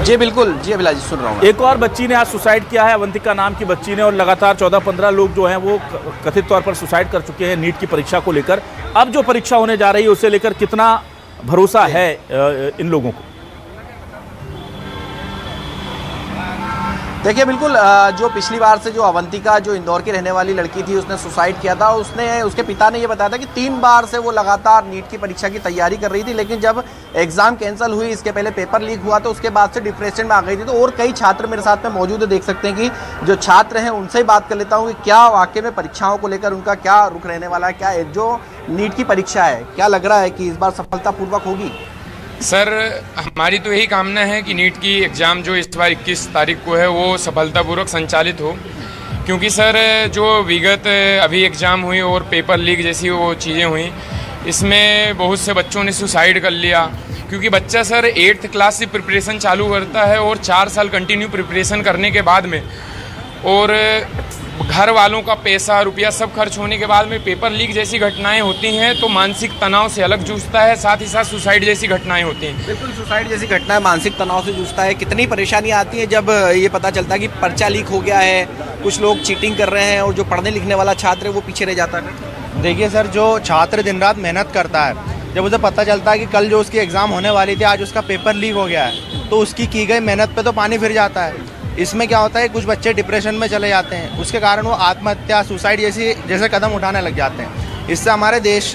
जी बिल्कुल, जी अभिलाष जी, सुन रहा हूँ। एक और बच्ची ने आज सुसाइड किया है, अवंतिका नाम की बच्ची ने, और लगातार 14-15 लोग जो हैं वो कथित तौर पर सुसाइड कर चुके हैं नीट की परीक्षा को लेकर। अब जो परीक्षा होने जा रही है उसे लेकर कितना भरोसा है इन लोगों को? देखिए बिल्कुल, जो पिछली बार से जो अवंतिका, जो इंदौर की रहने वाली लड़की थी, उसने सुसाइड किया था। उसके पिता ने ये बताया था कि 3 बार से वो लगातार नीट की परीक्षा की तैयारी कर रही थी, लेकिन जब एग्जाम कैंसिल हुई, इसके पहले पेपर लीक हुआ, तो उसके बाद से डिप्रेशन में आ गई थी। तो और कई छात्र मेरे साथ में मौजूद है, देख सकते हैं कि जो छात्र हैं उनसे ही बात कर लेता हूँ कि क्या वाकई में परीक्षाओं को लेकर उनका क्या रुख रहने वाला है, क्या जो नीट की परीक्षा है, क्या लग रहा है कि इस बार सफलतापूर्वक होगी? सर, हमारी तो यही कामना है कि नीट की एग्ज़ाम जो इस बार 21 तारीख को है वो सफलतापूर्वक संचालित हो, क्योंकि सर जो विगत अभी एग्ज़ाम हुई और पेपर लीक जैसी वो चीज़ें हुई, इसमें बहुत से बच्चों ने सुसाइड कर लिया। क्योंकि बच्चा सर 8th क्लास से प्रिपरेशन चालू करता है और 4 साल कंटिन्यू प्रिपरेशन करने के बाद में, और घर वालों का पैसा रुपया सब खर्च होने के बाद में पेपर लीक जैसी घटनाएं होती हैं तो मानसिक तनाव से अलग जूझता है, साथ ही साथ सुसाइड जैसी घटनाएं होती हैं। बिल्कुल, सुसाइड जैसी घटनाएं मानसिक तनाव से जूझता है। कितनी परेशानी आती है जब ये पता चलता है कि पर्चा लीक हो गया है, कुछ लोग चीटिंग कर रहे हैं और जो पढ़ने लिखने वाला छात्र है वो पीछे रह जाता है। देखिए सर, जो छात्र दिन रात मेहनत करता है, जब उसे पता चलता है कि कल जो उसकी एग्ज़ाम होने वाली थी, आज उसका पेपर लीक हो गया है, तो उसकी की गई मेहनत पे तो पानी फिर जाता है। इसमें क्या होता है, कुछ बच्चे डिप्रेशन में चले जाते हैं, उसके कारण वो आत्महत्या, सुसाइड जैसे कदम उठाने लग जाते हैं। इससे हमारे देश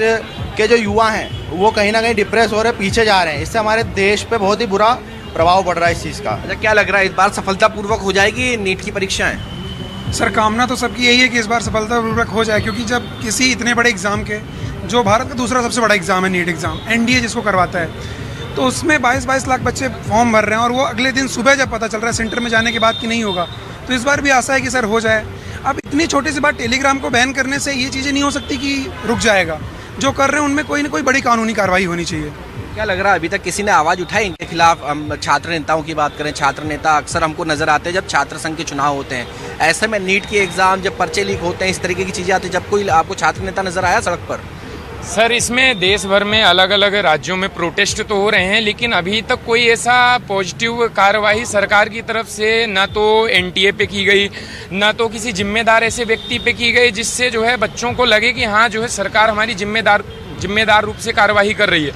के जो युवा हैं वो कहीं ना कहीं डिप्रेस हो रहे, पीछे जा रहे हैं। इससे हमारे देश पे बहुत ही बुरा प्रभाव पड़ रहा है इस चीज़ का। अच्छा, क्या लग रहा है इस बार सफलतापूर्वक हो जाएगी नीट की परीक्षाएं? सर, कामना तो सबकी यही है कि इस बार सफलतापूर्वक हो जाए, क्योंकि जब किसी इतने बड़े एग्ज़ाम के, जो भारत का दूसरा सबसे बड़ा एग्ज़ाम है नीट एग्ज़ाम, एनडीए जिसको करवाता है, तो उसमें 22-22 लाख बच्चे फॉर्म भर रहे हैं और वो अगले दिन सुबह जब पता चल रहा है सेंटर में जाने के बाद कि नहीं होगा, तो इस बार भी आशा है कि सर हो जाए। अब इतनी छोटी सी बात टेलीग्राम को बैन करने से ये चीज़ें नहीं हो सकती कि रुक जाएगा। जो कर रहे हैं उनमें कोई ना कोई बड़ी कानूनी कार्रवाई होनी चाहिए। क्या लग रहा है अभी तक किसी ने आवाज़ उठाई इनके खिलाफ? हम छात्र नेताओं की बात करें, छात्र नेता अक्सर हमको नजर आते हैं जब छात्र संघ के चुनाव होते हैं, ऐसे में नीट की एग्ज़ाम जब पर्चे लीक होते हैं, इस तरीके की चीज़ें आती है, जब कोई आपको छात्र नेता नजर आया सड़क पर? सर, इसमें देश भर में अलग अलग राज्यों में प्रोटेस्ट तो हो रहे हैं, लेकिन अभी तक कोई ऐसा पॉजिटिव कार्रवाई सरकार की तरफ से ना तो एनटीए पे की गई, ना तो किसी जिम्मेदार ऐसे व्यक्ति पे की गई जिससे जो है बच्चों को लगे कि हाँ जो है सरकार हमारी जिम्मेदार रूप से कार्रवाई कर रही है।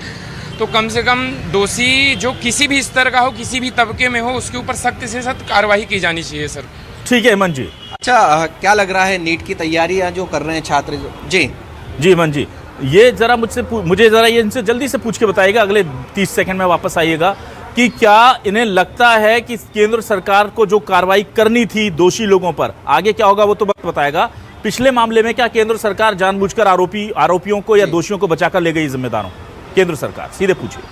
तो कम से कम दोषी जो किसी भी स्तर का हो, किसी भी तबके में हो, उसके ऊपर सख्त से सख्त कार्रवाई की जानी चाहिए सर। ठीक है हेमंत जी। अच्छा, क्या लग रहा है नीट की तैयारियां जो कर रहे हैं छात्र? जी हेमंत जी, ये जरा मुझे जरा ये इनसे जल्दी से पूछ के बताइएगा, अगले 30 सेकंड में वापस आइएगा, कि क्या इन्हें लगता है कि केंद्र सरकार को जो कार्रवाई करनी थी दोषी लोगों पर, आगे क्या होगा वो तो वक्त बताएगा, पिछले मामले में क्या केंद्र सरकार जानबूझकर आरोपियों को या दोषियों को बचाकर ले गई जिम्मेदारों? केंद्र सरकार, सीधे पूछिए।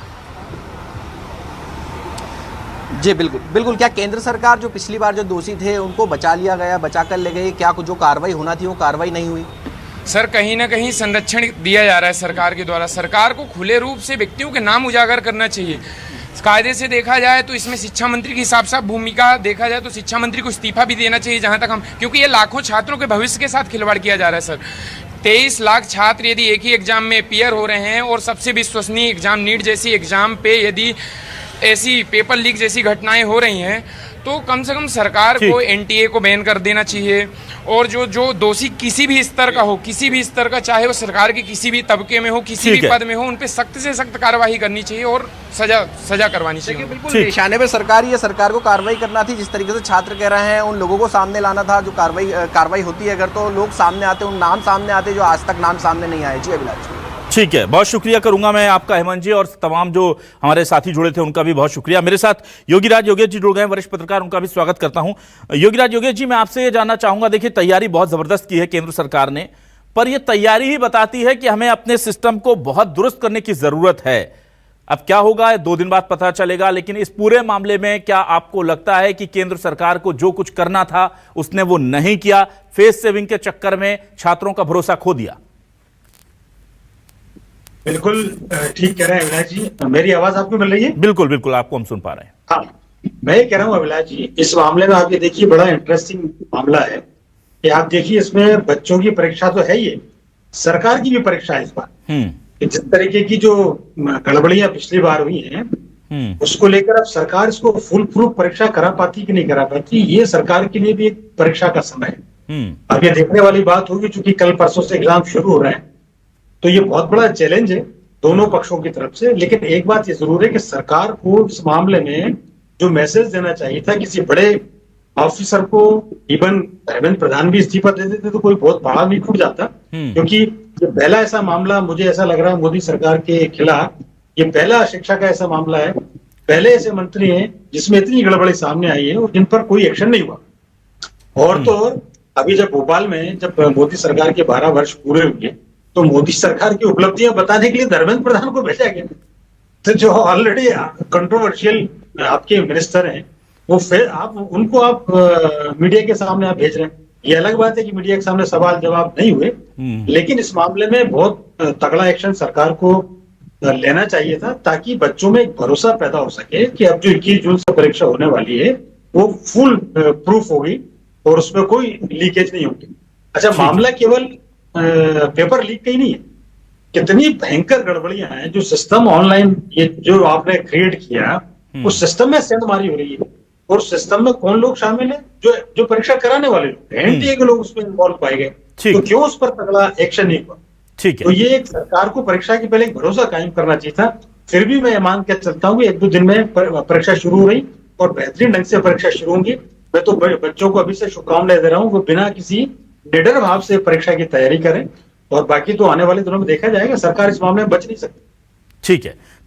जी बिल्कुल बिल्कुल, क्या केंद्र सरकार जो पिछली बार जो दोषी थे उनको बचा लिया गया, बचाकर ले गई? क्या जो कार्रवाई होना थी वो कार्रवाई नहीं हुई? सर, कहीं ना कहीं संरक्षण दिया जा रहा है सरकार के द्वारा। सरकार को खुले रूप से व्यक्तियों के नाम उजागर करना चाहिए। कायदे से देखा जाए तो इसमें शिक्षा मंत्री की साफ भूमिका देखा जाए तो शिक्षा मंत्री को इस्तीफा भी देना चाहिए, जहां तक हम, क्योंकि ये लाखों छात्रों के भविष्य के साथ खिलवाड़ किया जा रहा है सर। 23 लाख छात्र यदि एक ही एग्जाम में अपीयर हो रहे हैं और सबसे विश्वसनीय एग्जाम नीट जैसी एग्जाम पे यदि ऐसी पेपर लीक जैसी घटनाएं हो रही हैं, तो कम से कम सरकार को एनटीए को बैन कर देना चाहिए। और जो दोषी किसी भी स्तर का हो, किसी भी स्तर का, चाहे वो सरकार के किसी भी तबके में हो, किसी भी पद में हो, उन पे सख्त से सख्त कार्रवाई करनी चाहिए और सजा करवानी चाहिए। बिल्कुल, निशाने पे सरकार ही है, सरकार को कार्रवाई करना थी। जिस तरीके से छात्र कह रहे हैं उन लोगों को सामने लाना था, जो कार्रवाई होती है अगर, तो लोग सामने आते, उन नाम सामने आते जो आज तक नाम सामने नहीं आए। जी अभिलाष। ठीक है, बहुत शुक्रिया करूंगा मैं आपका हेमंत जी, और तमाम जो हमारे साथी जुड़े थे उनका भी बहुत शुक्रिया। मेरे साथ योगीराज योगेश जी जुड़ गए, वरिष्ठ पत्रकार, उनका भी स्वागत करता हूं। योगीराज योगेश जी, मैं आपसे ये जानना चाहूंगा, देखिए तैयारी बहुत जबरदस्त की है केंद्र सरकार ने, पर यह तैयारी ही बताती है कि हमें अपने सिस्टम को बहुत दुरुस्त करने की जरूरत है। अब क्या होगा 2 दिन बाद पता चलेगा, लेकिन इस पूरे मामले में क्या आपको लगता है कि केंद्र सरकार को जो कुछ करना था उसने वो नहीं किया, फेस सेविंग के चक्कर में छात्रों का भरोसा खो दिया? बिल्कुल ठीक कह रहे हैं अभिलाष जी। मेरी आवाज आपको मिल रही है? बिल्कुल बिल्कुल, आपको हम सुन पा रहे हैं। हाँ, मैं ये कह रहा हूँ अभिलाष जी, इस मामले में आप ये देखिए, बड़ा इंटरेस्टिंग मामला है कि आप देखिए इसमें बच्चों की परीक्षा तो है ही, सरकार की भी परीक्षा है इस बार। कि जिस तरीके की जो गड़बड़ियां पिछली बार हुई हैं, उसको लेकर अब सरकार इसको फुल प्रूफ परीक्षा करा पाती कि नहीं करा पाती, ये सरकार के लिए भी एक परीक्षा का समय है। अब ये देखने वाली बात होगी, चूंकि कल परसों से एग्जाम शुरू हो रहे हैं, तो ये बहुत बड़ा चैलेंज है दोनों पक्षों की तरफ से। लेकिन एक बात ये जरूर है कि सरकार को इस मामले में जो मैसेज देना चाहिए था, किसी बड़े ऑफिसर को, इवन धर्मेंद्र प्रधान भी इस्तीफा दे देते तो कोई बहुत बड़ा नहीं टूट जाता, क्योंकि ये पहला ऐसा मामला मुझे ऐसा लग रहा है मोदी सरकार के खिलाफ, ये पहला शिक्षा का ऐसा मामला है, पहले ऐसे मंत्री हैं जिसमें इतनी गड़बड़ी सामने आई है और जिन पर कोई एक्शन नहीं हुआ। और तो और अभी जब भोपाल में जब मोदी सरकार के 12 वर्ष पूरे हुए तो मोदी सरकार की उपलब्धियां बताने के लिए धर्मेंद्र प्रधान को भेजा गया। तो जो ऑलरेडी कंट्रोवर्शियल आपके मिनिस्टर हैं, वो फिर आप उनको आप मीडिया के सामने आप भेज रहे हैं। ये अलग बात है कि मीडिया के सामने सवाल जवाब नहीं हुए, लेकिन इस मामले में बहुत तगड़ा एक्शन सरकार को लेना चाहिए था, ताकि बच्चों में एक भरोसा पैदा हो सके कि अब जो 21 जून से परीक्षा होने वाली है वो फुल प्रूफ होगी और उसमें कोई लीकेज नहीं होगी। अच्छा, मामला केवल पेपर लीक का ही नहीं है, कितनी भयंकर गड़बड़ियां हैं। जो सिस्टम ऑनलाइन ये जो आपने क्रिएट किया, उस सिस्टम में सेंधमारी हो रही है, और सिस्टम में कौन लोग शामिल है? जो परीक्षा कराने वाले लोग, एनटीए के लोग उसमें इन्वॉल्व पाए गए, तो क्यों उस पर तगड़ा एक्शन नहीं हुआ? ठीक है, तो ये एक सरकार को परीक्षा के पहले एक भरोसा कायम करना चाहिए था। फिर भी मैं मान के चलता हूँ कि 1-2 दिन में परीक्षा शुरू हो रही और बेहतरीन ढंग से परीक्षा शुरू होंगी। मैं तो बच्चों को अभी से शुभकामनाएं दे रहा हूँ, वो बिना किसी निडर भाव से परीक्षा की तैयारी करें, और बाकी तो आने वाले दिनों में देखा जाएगा, सरकार इस मामले में बच नहीं सकती। ठीक है।